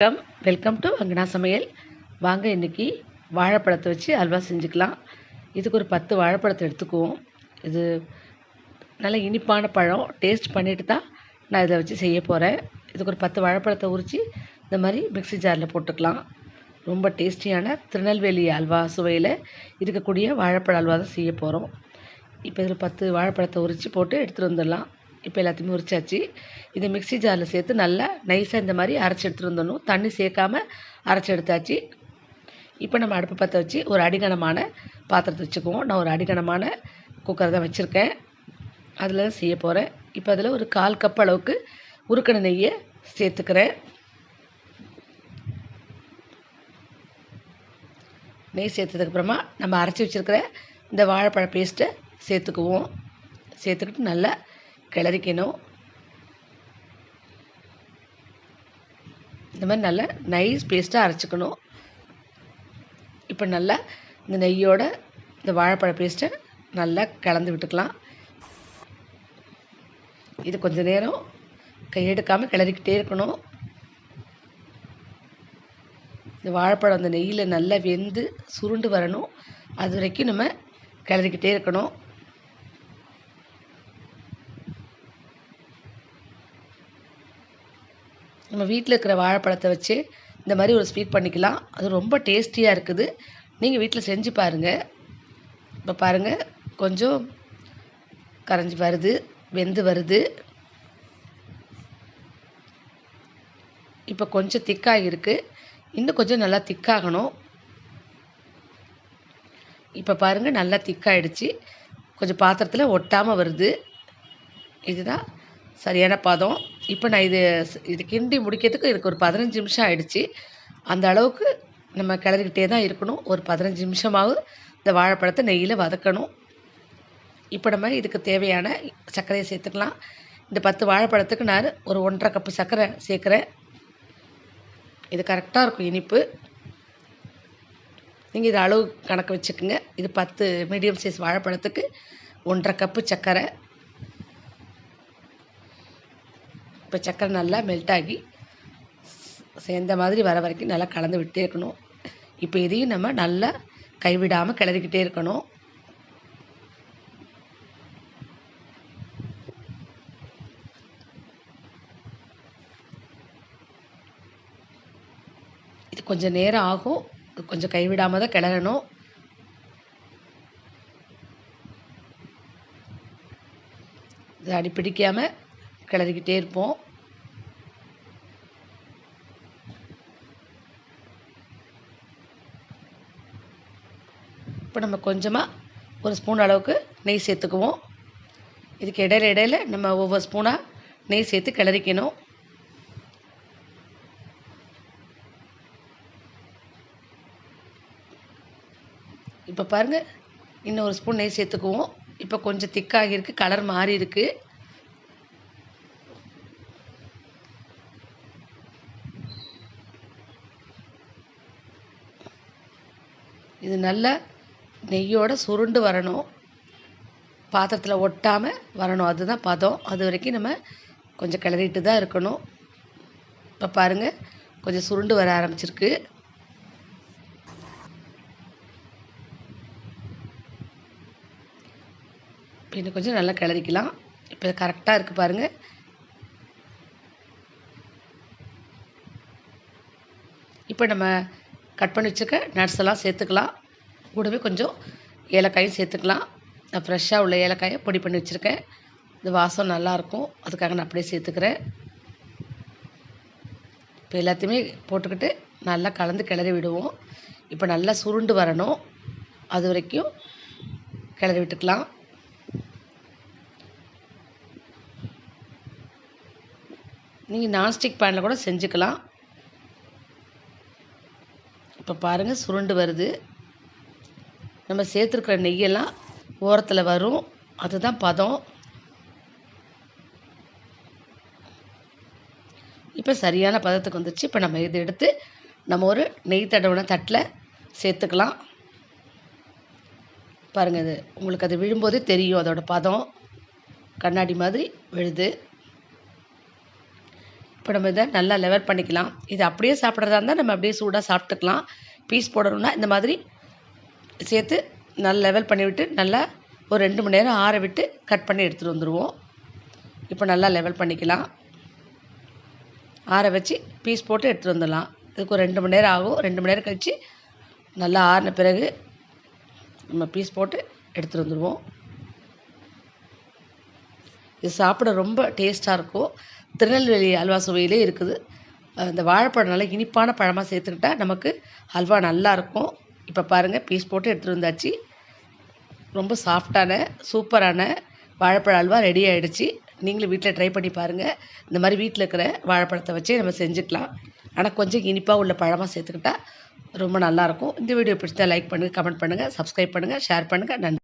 வணக்கம். Welcome to அங்கனா சமையல். வாங்க இன்னைக்கு வாழைப்பழத்தை வச்சு அல்வா செஞ்சுக்கலாம். இதுக்கு ஒரு 10 வாழைப்பழத்தை எடுத்துக்குவோம். இது நல்ல இனிப்பான பழம். டேஸ்ட் பண்ணிட்டு தான் நான் இதை வச்சு செய்ய போகிறேன். இதுக்கு ஒரு 10 வாழைப்பழத்தை உரித்து இந்த மாதிரி மிக்ஸி ஜாரில் போட்டுக்கலாம். ரொம்ப டேஸ்டியான திருநெல்வேலி அல்வா சுவையில் இருக்கக்கூடிய வாழைப்பழ அல்வா தான் செய்ய போகிறோம். இப்போ இதில் 10 வாழைப்பழத்தை உரித்து போட்டு எடுத்துகிட்டு வந்துடலாம். இப்போ எல்லாத்தையுமே உரிச்சாச்சு. இதை மிக்ஸி ஜாரில் சேர்த்து நல்லா நைஸாக இந்த மாதிரி அரைச்சி எடுத்துகிட்டு வந்துடணும். தண்ணி சேர்க்காமல் அரைச்சி எடுத்தாச்சு. இப்போ நம்ம அடுப்பு பற்ற வச்சு ஒரு அடிகனமான பாத்திரத்தை வச்சுக்குவோம். நான் ஒரு அடிகனமான குக்கர் தான் வச்சுருக்கேன். அதில் தான் செய்ய போகிறேன். இப்போ அதில் ஒரு 1/4 கப் அளவுக்கு உருக்கின நெய்யை சேர்த்துக்கிறேன். நெய் சேர்த்ததுக்கப்புறமா நம்ம அரைச்சி வச்சுருக்கிற இந்த வாழைப்பழ பேஸ்ட்டை சேர்த்துக்குவோம். சேர்த்துக்கிட்டு நல்லா கிளறிக்கணும். இந்த மாதிரி நல்லா நைஸ் பேஸ்ட்டாக அரைச்சிக்கணும். இப்போ நல்லா இந்த நெய்யோட இந்த வாழைப்பழ பேஸ்ட்டை நல்லா கலந்து விட்டுக்கலாம். இது கொஞ்சம் நேரம் கையெடுக்காமல் கிளறிக்கிட்டே இருக்கணும். இந்த வாழைப்பழம் அந்த நெய்யில் நல்லா வெந்து சுருண்டு வரணும். அது வரைக்கும் நம்ம கிளறிக்கிட்டே இருக்கணும். நம்ம வீட்டில் இருக்கிற வாழைப்பழத்தை வச்சு இந்த மாதிரி ஒரு ஸ்வீட் பண்ணிக்கலாம். அது ரொம்ப டேஸ்டியாக இருக்குது. நீங்கள் வீட்டில் செஞ்சு பாருங்கள். இப்போ பாருங்கள், கொஞ்சம் கரைஞ்சி வருது, வெந்து வருது. இப்போ கொஞ்சம் திக்காக இருக்குது. இன்னும் கொஞ்சம் நல்லா திக்காகணும். இப்போ பாருங்கள், நல்லா திக்காயிடுச்சு. கொஞ்சம் பாத்திரத்தில் ஒட்டாமல் வருது. இதுதான் சரியான பதம். இப்போ நான் இது கிண்டி முடிக்கிறதுக்கு எனக்கு ஒரு 15 நிமிஷம் ஆயிடுச்சு. அந்த அளவுக்கு நம்ம கிளறிக்கிட்டே தான் இருக்கணும். ஒரு 15 நிமிஷமாவது இந்த வாழைப்பழத்தை நெய்யில் வதக்கணும். இப்போ நம்ம இதுக்கு தேவையான சர்க்கரையை சேர்த்துக்கலாம். இந்த 10 வாழைப்பழத்துக்கு நான் ஒரு 1.5 கப்பு சர்க்கரை சேர்க்குறேன். இது கரெக்டாக இருக்கும் இனிப்பு. நீங்கள் இது அளவு கணக்கு வச்சுக்கோங்க. இது 10 மீடியம் சைஸ் வாழைப்பழத்துக்கு 1.5 கப்பு சர்க்கரை. இப்போ சர்க்கரை நல்லா மெல்ட் ஆகி சேர்ந்த மாதிரி வர வரைக்கும் நல்லா கலந்து விட்டே இருக்கணும். இப்போ இதையும் நம்ம நல்லா கைவிடாமல் கிளறிக்கிட்டே இருக்கணும். இது கொஞ்சம் நேரம் ஆகும். கொஞ்சம் கைவிடாமல் தான் கிளறணும். இது அடி பிடிக்காமல் கிளறிக்கிட்டே இருப்போம். இப்போ நம்ம கொஞ்சமாக ஒரு ஸ்பூன் அளவுக்கு நெய் சேர்த்துக்குவோம். இதுக்கு இடையில இடையில நம்ம ஒவ்வொரு ஸ்பூனாக நெய் சேர்த்து கிளறிக்கணும். இப்போ பாருங்கள், இன்னும் ஒரு ஸ்பூன் நெய் சேர்த்துக்குவோம். இப்போ கொஞ்சம் திக்காகி இருக்குது, கலர் மாறி இருக்குது. இது நல்லா நெய்யோட சுருண்டு வரணும். பாத்திரத்தில் ஒட்டாமல் வரணும். அதுதான் பதம். அது வரைக்கும் நம்ம கொஞ்சம் கிளறிட்டு தான் இருக்கணும். இப்போ பாருங்கள், கொஞ்சம் சுருண்டு வர ஆரம்பிச்சிருக்கு. இன்னும் கொஞ்சம் நல்லா கிளறிக்கலாம். இப்போ கரெக்டாக இருக்குது பாருங்கள். இப்போ நம்ம கட் பண்ணி வச்சுக்க நட்ஸ் எல்லாம் சேர்த்துக்கலாம். கூடவே கொஞ்சம் ஏலக்காயும் சேர்த்துக்கலாம். நான் ஃப்ரெஷ்ஷாக உள்ள ஏலக்காயை பொடி பண்ணி வச்சுருக்கேன். இது வாசம் நல்லாயிருக்கும், அதுக்காக நான் அப்படியே சேர்த்துக்கிறேன். இப்போ எல்லாத்தையுமே போட்டுக்கிட்டு நல்லா கலந்து கிளறி விடுவோம். இப்போ நல்லா சுருண்டு வரணும். அது வரைக்கும் கிளறி விட்டுக்கலாம். நீங்கள் நான்ஸ்டிக் பேனில் கூட செஞ்சுக்கலாம். இப்போ பாருங்கள், சுருண்டு வருது. நம்ம சேர்த்துருக்கிற நெய்யெல்லாம் ஓரத்தில் வரும். அதுதான் பதம். இப்போ சரியான பதத்துக்கு வந்துச்சு. இப்போ நம்ம இதை எடுத்து நம்ம ஒரு நெய் தடவின தட்டில் சேர்த்துக்கலாம். பாருங்கள், இது உங்களுக்கு அது விழும்போதே தெரியும். அதோட பதம் கண்ணாடி மாதிரி விழுது. இப்போ நம்ம இதை நல்லா லெவல் பண்ணிக்கலாம். இது அப்படியே சாப்பிட்றதா இருந்தால் நம்ம அப்படியே சூடாக சாப்பிட்டுக்கலாம். பீஸ் போடணும்னா இந்த மாதிரி சேர்த்து நல்லா லெவல் பண்ணிவிட்டு நல்லா ஒரு 2 மணி நேரம் ஆற விட்டு கட் பண்ணி எடுத்துகிட்டு வந்துடுவோம். இப்போ நல்லா லெவல் பண்ணிக்கலாம். ஆற வச்சு பீஸ் போட்டு எடுத்துகிட்டு வந்துடலாம். இதுக்கு ஒரு 2 மணி நேரம் ஆகும். 2 மணி நேரம் கழித்து நல்லா ஆறின பிறகு நம்ம பீஸ் போட்டு எடுத்துகிட்டு வந்துடுவோம். இது சாப்பிட ரொம்ப டேஸ்ட்டாக இருக்கும். திருநெல்வேலி அல்வா சுவையிலே இருக்குது. இந்த வாழைப்பழம் நல்லா இனிப்பான பழமாக சேர்த்துக்கிட்டா நமக்கு அல்வா நல்லாயிருக்கும். இப்போ பாருங்கள், பீஸ் போட்டு எடுத்துகிட்டு வந்தாச்சு. ரொம்ப சாஃப்டான சூப்பரான வாழைப்பழ அல்வா ரெடி ஆகிடுச்சு. நீங்களும் வீட்டில் ட்ரை பண்ணி பாருங்கள். இந்த மாதிரி வீட்டில் இருக்கிற வாழைப்பழத்தை வச்சே நம்ம செஞ்சுக்கலாம். ஆனால் கொஞ்சம் இனிப்பாக உள்ள பழமாக சேர்த்துக்கிட்டா ரொம்ப நல்லாயிருக்கும். இந்த வீடியோ பிடிச்சா லைக் பண்ணுங்கள், கமெண்ட் பண்ணுங்கள், சப்ஸ்கிரைப் பண்ணுங்கள், ஷேர் பண்ணுங்கள். நன்றி.